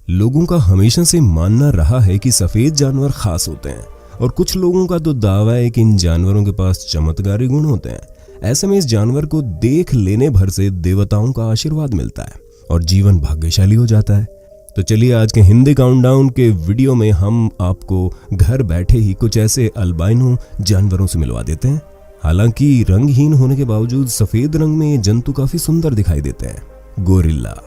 लोगों का हमेशा से मानना रहा है कि सफेद जानवर खास होते हैं और कुछ लोगों का तो दावा है कि इन जानवरों के पास चमत्कारी गुण होते हैं। ऐसे में इस जानवर को देख लेने भर से देवताओं का आशीर्वाद मिलता है और जीवन भाग्यशाली हो जाता है। तो चलिए आज के हिंदी काउंटडाउन के वीडियो में हम आपको घर बैठे ही कुछ ऐसे अल्बाइनो जानवरों से मिलवा देते हैं। हालांकि रंगहीन होने के बावजूद सफेद रंग में ये जंतु काफी सुंदर दिखाई देते हैं। गोरिल्ला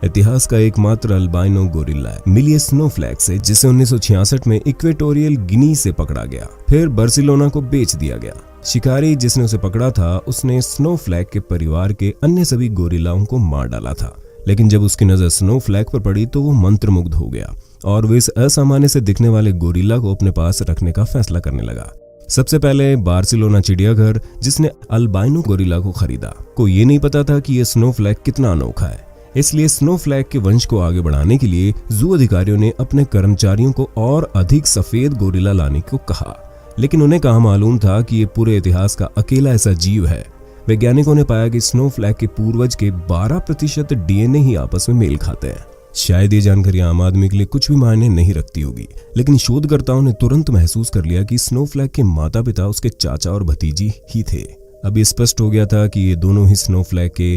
इतिहास का एकमात्र अल्बाइनो गोरिल्ला है। मिलिए स्नोफ्लैक से, जिसे 1966 में इक्वेटोरियल गिनी से पकड़ा गया, फिर बार्सिलोना को बेच दिया गया। शिकारी जिसने उसे पकड़ा था उसने स्नोफ्लैक के परिवार के अन्य सभी गोरिल्लाओं को मार डाला था, लेकिन जब उसकी नजर स्नोफ्लैक पर पड़ी तो वो मंत्रमुग्ध हो गया और वो इस असामान्य से दिखने वाले गोरिल्ला को अपने पास रखने का फैसला करने लगा। सबसे पहले बार्सिलोना चिड़ियाघर, जिसने अल्बाइनो गोरिल्ला को खरीदा, को ये नहीं पता था कि ये स्नोफ्लैक कितना अनोखा है। इसलिए स्नोफ्लैक के वंश को आगे बढ़ाने के लिए जू अधिकारियों ने अपने कर्मचारियों को और अधिक सफेद गोरिल्ला लाने को कहा, लेकिन उन्हें कहाँ मालूम था कि ये पूरे इतिहास का अकेला ऐसा जीव है। वैज्ञानिकों ने पाया कि स्नोफ्लैक के पूर्वज के 12% डीएनए ही आपस में मेल खाते हैं। शायद ये जानकारी आम आदमी के लिए कुछ भी मायने नहीं रखती होगी, लेकिन शोधकर्ताओं ने तुरंत महसूस कर लिया कि स्नोफ्लैक के माता पिता उसके चाचा और भतीजी ही थे। अब ये स्पष्ट हो गया था कि ये दोनों ही स्नोफ्लैक के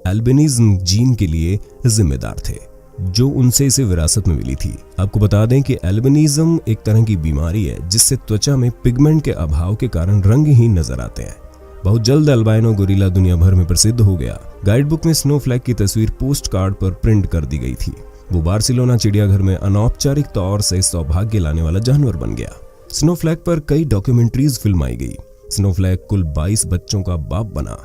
एल्बिनिज्म जीन के लिए जिम्मेदार थे, जो उनसे इसे विरासत में मिली थी। आपको बता दें कि एल्बिनिज्म एक तरह की बीमारी है जिससे त्वचा में पिगमेंट के अभाव के कारण रंगहीन नजर आते हैं। बहुत जल्द अल्बाइनो गोरिल्ला दुनिया भर में प्रसिद्ध हो गया। गाइड बुक में स्नोफ्लैक की तस्वीर पोस्ट कार्ड पर प्रिंट कर दी गई थी। वो बार्सिलोना चिड़ियाघर में अनौपचारिक तौर से सौभाग्य लाने वाला जानवर बन गया। स्नोफ्लैक पर कई डॉक्यूमेंट्रीज फिल्माई गई। स्नोफ्लैक कुल 22 बच्चों का बाप बना,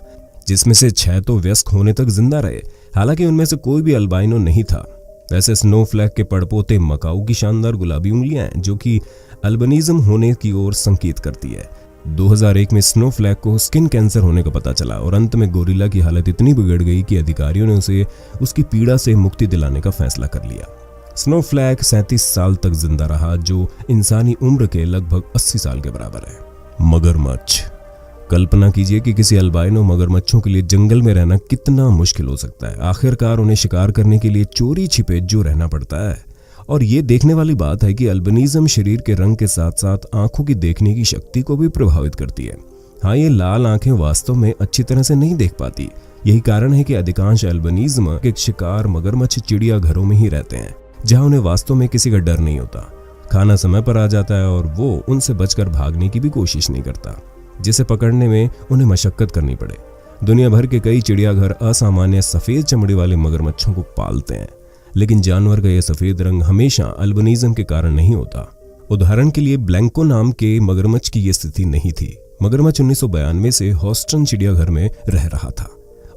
जिसमें से 6 तो वयस्क होने तक जिंदा रहे। हालांकि उनमें से कोई भी अल्बाइनो नहीं था। वैसे स्नोफ्लैक के पड़पोते मकाऊ की शानदार गुलाबी उंगलियां हैं, जो कि अल्बिनिज्म होने की ओर संकेत करती है। 2001 में स्नोफ्लैक को स्किन कैंसर होने का पता चला और अंत में गोरिल्ला की हालत इतनी बिगड़ गई कि अधिकारियों ने उसे उसकी पीड़ा से मुक्ति दिलाने का फैसला कर लिया। स्नोफ्लैक 37 साल तक जिंदा रहा, जो इंसानी उम्र के लगभग 80 साल के बराबर है। मगरमच्छ। कल्पना कीजिए कि किसी अल्बाइनो मगरमच्छों के लिए जंगल में रहना कितना मुश्किल हो सकता है। आखिरकार उन्हें शिकार करने के लिए चोरी छिपे जो रहना पड़ता है। और ये देखने वाली बात है कि अल्बिनिज्म शरीर के रंग के साथ साथ आंखों की देखने की शक्ति को भी प्रभावित करती है। हाँ, ये लाल आंखें वास्तव में अच्छी तरह से नहीं देख पाती। यही कारण है कि अधिकांश अल्बिनिज्म के शिकार मगरमच्छ चिड़ियाघरों में ही रहते हैं, जहाँ उन्हें वास्तव में किसी का डर नहीं होता। खाना समय पर आ जाता है और वो उनसे बचकर भागने की भी कोशिश नहीं करता, जिसे पकड़ने में उन्हें मशक्कत करनी पड़े। दुनिया भर के कई चिड़ियाघर असामान्य सफेद चमड़ी वाले मगरमच्छों को पालते हैं, लेकिन जानवर का यह सफेद रंग हमेशा अल्बिनिज्म के कारण नहीं होता। उदाहरण के लिए ब्लैंको नाम के मगरमच्छ की यह स्थिति नहीं थी। मगरमच्छ 1992 से हॉस्टन चिड़ियाघर में रह रहा था।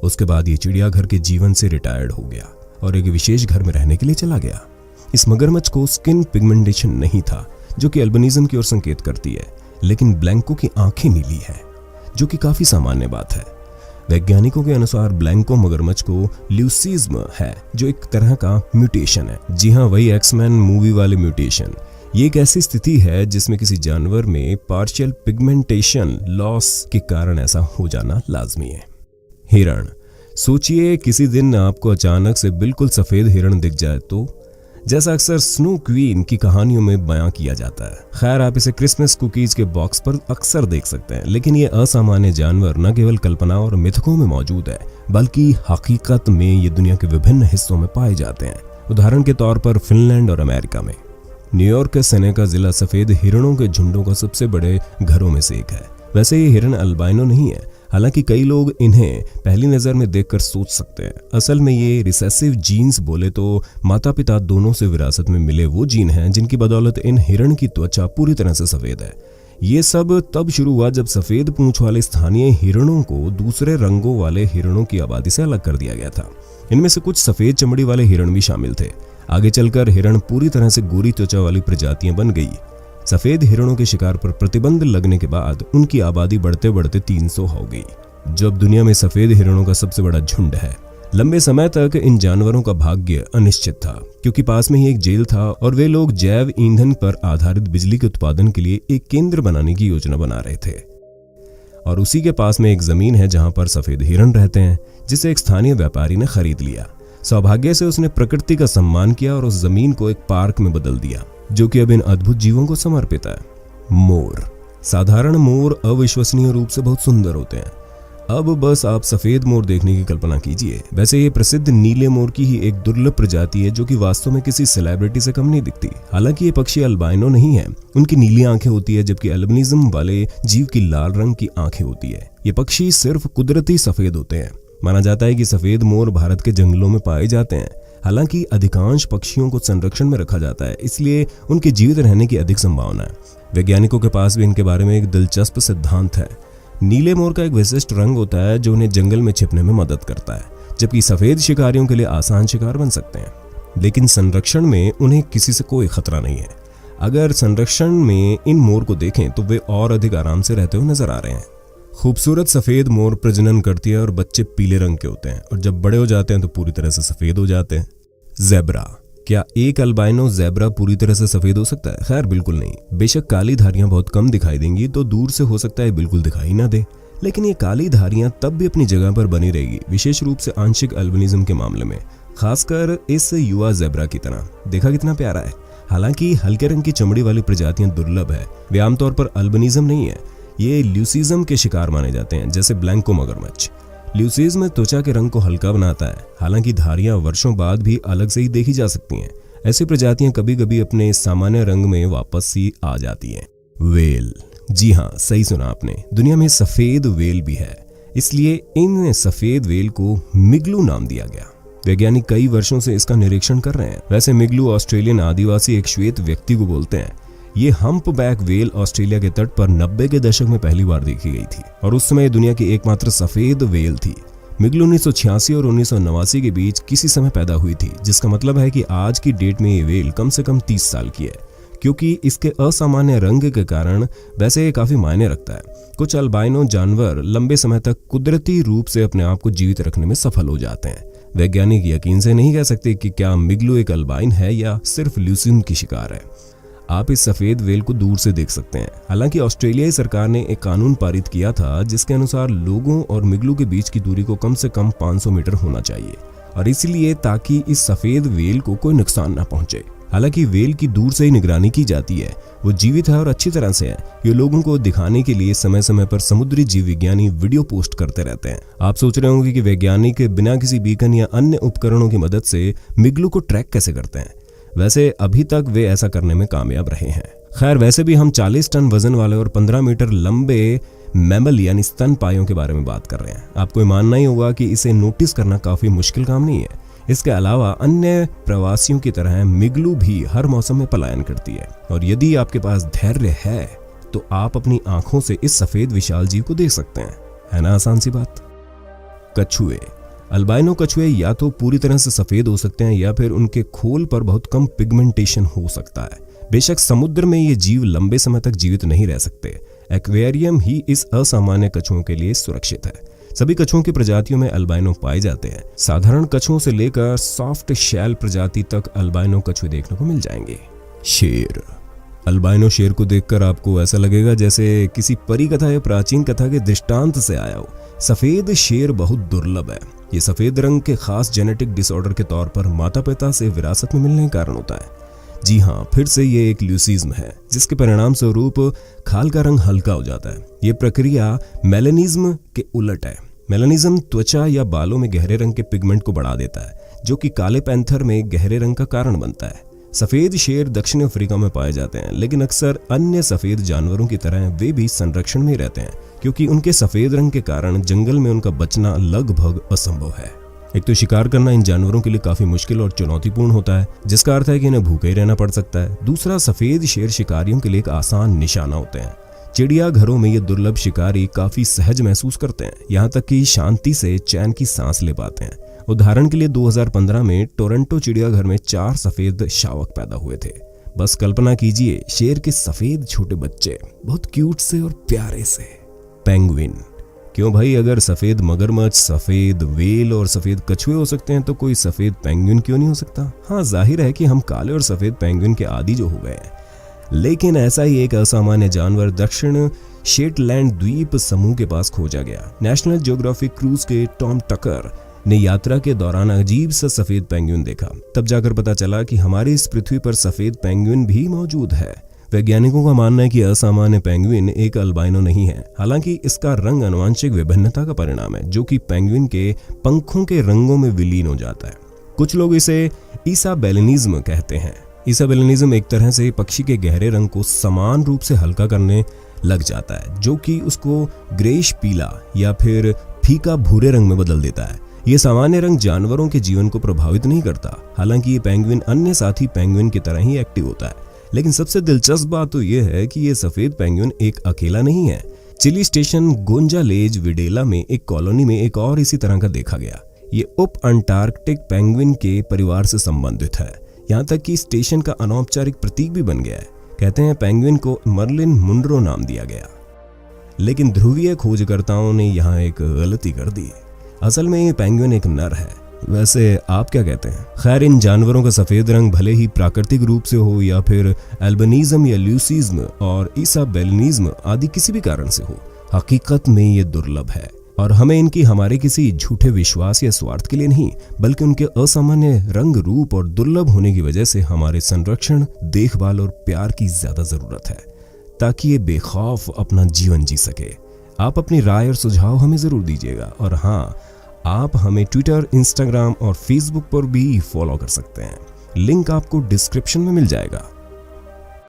उसके बाद ये चिड़ियाघर के जीवन से रिटायर्ड हो गया और एक विशेष घर में रहने के लिए चला गया। इस मगरमच्छ को स्किन पिगमेंटेशन नहीं था, जो कि अल्बिनिज्म की ओर संकेत करती है, लेकिन ब्लैंको की आंखें नीली है, जो कि काफी सामान्य बात है। वैज्ञानिकों के अनुसार ब्लैंको मगरमच्छ को ल्यूसिज्म है, जो एक तरह का म्यूटेशन है। जी हाँ, वही एक्समैन मूवी वाले म्यूटेशन। ये एक ऐसी स्थिति है जिसमें किसी जानवर में पार्शियल पिगमेंटेशन लॉस के कारण ऐसा हो जाना लाजमी है। हिरण। सोचिए किसी दिन आपको अचानक से बिल्कुल सफेद हिरण दिख जाए तो, जैसा अक्सर स्नो क्वीन की कहानियों में बयां किया जाता है। खैर, आप इसे क्रिसमस कुकीज के बॉक्स पर अक्सर देख सकते हैं, लेकिन ये असामान्य जानवर न केवल कल्पना और मिथकों में मौजूद है, बल्कि हकीकत में ये दुनिया के विभिन्न हिस्सों में पाए जाते हैं। उदाहरण के तौर पर फिनलैंड और अमेरिका में। न्यूयॉर्क का सेनेका जिला सफेद हिरणों के झुंडों का सबसे बड़े घरों में से एक है। वैसे ये हिरण अल्बाइनो नहीं है, हालांकि कई लोग इन्हें पहली नजर में देखकर सोच सकते हैं। असल में ये रिसेसिव जीन्स बोले तो माता पिता दोनों से विरासत में मिले वो जीन हैं जिनकी बदौलत इन हिरण की त्वचा पूरी तरह से सफेद है। ये सब तब शुरू हुआ जब सफेद पूंछ वाले स्थानीय हिरणों को दूसरे रंगों वाले हिरणों की आबादी से अलग कर दिया गया था। इनमें से कुछ सफेद चमड़ी वाले हिरण भी शामिल थे। आगे चलकर हिरण पूरी तरह से गोरी त्वचा वाली प्रजातियां बन गई। सफेद हिरणों के शिकार पर प्रतिबंध लगने के बाद उनकी आबादी बढ़ते बढ़ते 300 हो गई, जो अब दुनिया में सफेद हिरणों का सबसे बड़ा झुंड है। लंबे समय तक इन जानवरों का भाग्य अनिश्चित था, क्योंकि पास में ही एक जेल था और वे लोग जैव ईंधन पर आधारित बिजली के उत्पादन के लिए एक केंद्र बनाने की योजना बना रहे थे। और उसी के पास में एक जमीन है जहां पर सफेद हिरण रहते हैं, जिसे एक स्थानीय व्यापारी ने खरीद लिया। सौभाग्य से उसने प्रकृति का सम्मान किया और उस जमीन को एक पार्क में बदल दिया, जो कि अब इन अद्भुत जीवों को समर्पित है। मोर। साधारण मोर अविश्वसनीय रूप से बहुत सुंदर होते हैं। अब बस आप सफेद मोर देखने की कल्पना कीजिए। वैसे ये प्रसिद्ध नीले मोर की ही एक दुर्लभ प्रजाति है, जो कि वास्तव में किसी सेलिब्रिटी से कम नहीं दिखती। हालांकि ये पक्षी अल्बाइनो नहीं है। उनकी नीली आंखें होती है, जबकि अल्बिनिज्म वाले जीव की लाल रंग की आंखें होती है। ये पक्षी सिर्फ कुदरती सफेद होते हैं। माना जाता है कि सफेद मोर भारत के जंगलों में पाए जाते हैं। हालांकि अधिकांश पक्षियों को संरक्षण में रखा जाता है, इसलिए उनके जीवित रहने की अधिक संभावना है। वैज्ञानिकों के पास भी इनके बारे में एक दिलचस्प सिद्धांत है। नीले मोर का एक विशिष्ट रंग होता है जो उन्हें जंगल में छिपने में मदद करता है, जबकि सफेद शिकारियों के लिए आसान शिकार बन सकते हैं। लेकिन संरक्षण में उन्हें किसी से कोई खतरा नहीं है। अगर संरक्षण में इन मोर को देखें तो वे और अधिक आराम से रहते हुए नजर आ रहे हैं। खूबसूरत सफेद मोर प्रजनन करती है और बच्चे पीले रंग के होते हैं, और जब बड़े हो जाते हैं तो पूरी तरह से सफेद हो जाते हैं। ज़ेब्रा। क्या एक अल्बाइनो ज़ेब्रा पूरी तरह से सफेद हो सकता है? खैर बिल्कुल नहीं। बेशक काली धारियां बहुत कम दिखाई देंगी, तो दूर से हो सकता है बिल्कुल दिखाई ना दे, लेकिन ये काली धारियां तब भी अपनी जगह पर बनी रहेगी, विशेष रूप से आंशिक अल्बिनिज्म के मामले में, खासकर इस युवा ज़ेब्रा की तरह। देखा कितना प्यारा है। हालांकि हल्के रंग की चमड़ी वाली प्रजातियां दुर्लभ है। वे आमतौर पर अल्बिनिज्म नहीं है, ये ल्यूसिज्म के शिकार माने जाते हैं, जैसे ब्लैंको मगरमच्छ। ल्यूसिज्म त्वचा के रंग को हल्का बनाता है। हालांकि धारियां वर्षों बाद भी अलग से ही देखी जा सकती हैं। ऐसी प्रजातियां कभी कभी अपने सामान्य रंग में वापस ही आ जाती हैं। वेल। जी हाँ, सही सुना आपने। दुनिया में सफेद वेल भी है, इसलिए इन सफेद वेल को मिगलू नाम दिया गया। वैज्ञानिक कई वर्षों से इसका निरीक्षण कर रहे हैं। वैसे मिगलू ऑस्ट्रेलियन आदिवासी एक श्वेत व्यक्ति को बोलते हैं। ये हम्पबैक वेल ऑस्ट्रेलिया के तट पर 90 के दशक में पहली बार देखी गई थी, और उस समय दुनिया की एकमात्र सफेद वेल थी। मिगलू 1986 और 1989 के बीच किसी समय पैदा हुई थी, जिसका मतलब है कि आज की डेट में ये वेल कम से कम 30 साल की है। क्योंकि इसके असामान्य रंग के कारण वैसे ये काफी मायने रखता है। कुछ अल्बाइनो जानवर लंबे समय तक कुदरती रूप से अपने आप को जीवित रखने में सफल हो जाते हैं। वैज्ञानिक यकीन से नहीं कह सकते कि क्या मिगलू एक अल्बाइन है या सिर्फ ल्यूसिज्म की शिकार है। आप इस सफेद वेल को दूर से देख सकते हैं। हालांकि ऑस्ट्रेलियाई सरकार ने एक कानून पारित किया था, जिसके अनुसार लोगों और मिगलू के बीच की दूरी को कम से कम 500 मीटर होना चाहिए, और इसलिए ताकि इस सफेद वेल को कोई नुकसान न पहुंचे। हालांकि वेल की दूर से ही निगरानी की जाती है। वो जीवित है और अच्छी तरह से है। ये लोगों को दिखाने के लिए समय समय पर समुद्री जीव विज्ञानी वीडियो पोस्ट करते रहते हैं। आप सोच रहे होंगे कि वैज्ञानिक बिना किसी बीकन या अन्य उपकरणों की मदद से मिगलू को ट्रैक कैसे करते हैं। वैसे अभी तक वे ऐसा करने में कामयाब रहे हैं। खैर, वैसे भी हम 40 टन वजन वाले और 15 मीटर लंबे मैमल यानी स्तनपाइयों के बारे में बात कर रहे हैं। आपको मानना ही होगा कि इसे नोटिस करना काफी मुश्किल काम नहीं है। इसके अलावा अन्य प्रवासियों की तरह मिगलू भी हर मौसम में पलायन करती है, और यदि आपके पास धैर्य है तो आप अपनी आंखों से इस सफेद विशाल जीव को देख सकते हैं। है ना आसान सी बात। कछुए। अल्बाइनो कछुए या तो पूरी तरह से सफेद हो सकते हैं या फिर उनके खोल पर बहुत कम पिगमेंटेशन हो सकता है। बेशक समुद्र में ये जीव लंबे समय तक जीवित नहीं रह सकते। एक्वेरियम ही इस असामान्य कछुओं के लिए सुरक्षित है। सभी कछुओं की प्रजातियों में अल्बाइनो पाए जाते हैं। साधारण कछुओं से लेकर सॉफ्ट शैल प्रजाति तक अल्बाइनो कछुए देखने को मिल जाएंगे। शेर। अल्बाइनो शेर को देखकर आपको ऐसा लगेगा जैसे किसी परी कथा या प्राचीन कथा के दृष्टांत से आया हो। सफेद शेर बहुत दुर्लभ है। ये सफेद रंग के खास जेनेटिक डिसऑर्डर के तौर पर माता पिता से विरासत में मिलने के कारण होता है। जी हाँ, फिर से ये एक ल्यूसिज्म है, जिसके परिणाम स्वरूप खाल का रंग हल्का हो जाता है। ये प्रक्रिया मेलानिज्म के उलट है। मेलानिज्म त्वचा या बालों में गहरे रंग के पिगमेंट को बढ़ा देता है, जो कि काले पैंथर में गहरे रंग का कारण बनता है। सफेद शेर दक्षिण अफ्रीका में पाए जाते हैं, लेकिन अक्सर अन्य सफेद जानवरों की तरह वे भी संरक्षण में रहते हैं, क्योंकि उनके सफेद रंग के कारण जंगल में उनका बचना लगभग असंभव है। एक तो शिकार करना इन जानवरों के लिए काफी मुश्किल और चुनौतीपूर्ण होता है, जिसका अर्थ है कि इन्हें भूखे ही रहना पड़ सकता है। दूसरा, सफेद शेर शिकारियों के लिए एक आसान निशाना होते हैं। चिड़ियाघरों में ये दुर्लभ शिकारी काफी सहज महसूस करते हैं, यहाँ तक कि शांति से चैन की सांस ले पाते हैं। उदाहरण के लिए 2015 में टोरंटो चिड़ियाघर में 4 सफेद शावक पैदा हुए थे। बस कल्पना कीजिए, शेर के सफेद छोटे बच्चे, बहुत क्यूट से और प्यारे से। पेंगुइन। क्यों भाई, अगर सफेद मगरमच्छ, सफेद वेल और सफेद कछुए हो सकते हैं तो कोई सफेद पेंगुइन क्यों नहीं हो सकता। हाँ, जाहिर है कि हम काले और सफेद पेंगुइन के आदी जो हो गए हैं, लेकिन ऐसा ही एक असामान्य जानवर दक्षिण शेटलैंड द्वीप समूह के पास खोजा गया। नेशनल ज्योग्राफिक क्रूज के टॉम टकर ने यात्रा के दौरान अजीब सा सफेद पेंगुइन देखा। तब जाकर पता चला कि हमारी इस पृथ्वी पर सफेद पेंगुइन भी मौजूद है। वैज्ञानिकों का मानना है कि असामान्य पेंगुइन एक अल्बाइनो नहीं है, हालांकि इसका रंग आनुवंशिक विभिन्नता का परिणाम है जो कि पेंगुइन के पंखों के रंगों में विलीन हो जाता है। कुछ लोग इसे इसाबेलिनिज्म कहते हैं। इसाबेलिनिज्म एक तरह से पक्षी के गहरे रंग को समान रूप से हल्का करने लग जाता है, जो कि उसको ग्रेश पीला या फिर फीका भूरे रंग में बदल देता है। ये सामान्य रंग जानवरों के जीवन को प्रभावित नहीं करता, हालांकि ये पेंगुइन अन्य साथी पेंगुइन की तरह ही एक्टिव होता है। लेकिन सबसे दिलचस्प बात तो यह है कि ये सफेद पेंगुइन एक अकेला नहीं है। चिली स्टेशन गोंजालेज विडेला में एक कॉलोनी में एक और इसी तरह का देखा गया। ये उप अंटार्कटिक पेंगुइन के परिवार से संबंधित है, यहाँ तक कि स्टेशन का अनौपचारिक प्रतीक भी बन गया है। कहते हैं पेंगुइन को मर्लिन मुनरो नाम दिया गया, लेकिन ध्रुवीय खोजकर्ताओं ने यहाँ एक गलती कर दी। असल में ये पेंगुइन एक नर है। वैसे आप क्या कहते हैं? खैर, इन जानवरों का सफेद रंग भले ही प्राकृतिक रूप से हो या फिर एल्बिनिज्म या ल्यूसिज्म और इसाबेलिनिज्म आदि किसी भी कारण से हो, हकीकत में ये दुर्लभ है और हमें इनकी हमारे किसी झूठे विश्वास या स्वार्थ के लिए नहीं, बल्कि उनके असामान्य रंग रूप और दुर्लभ होने की वजह से हमारे संरक्षण, देखभाल और प्यार की ज्यादा जरूरत है, ताकि ये बेखौफ अपना जीवन जी सके। आप अपनी राय और सुझाव हमें जरूर दीजिएगा और हाँ, आप हमें ट्विटर, इंस्टाग्राम और फेसबुक पर भी फॉलो कर सकते हैं। लिंक आपको डिस्क्रिप्शन में मिल जाएगा।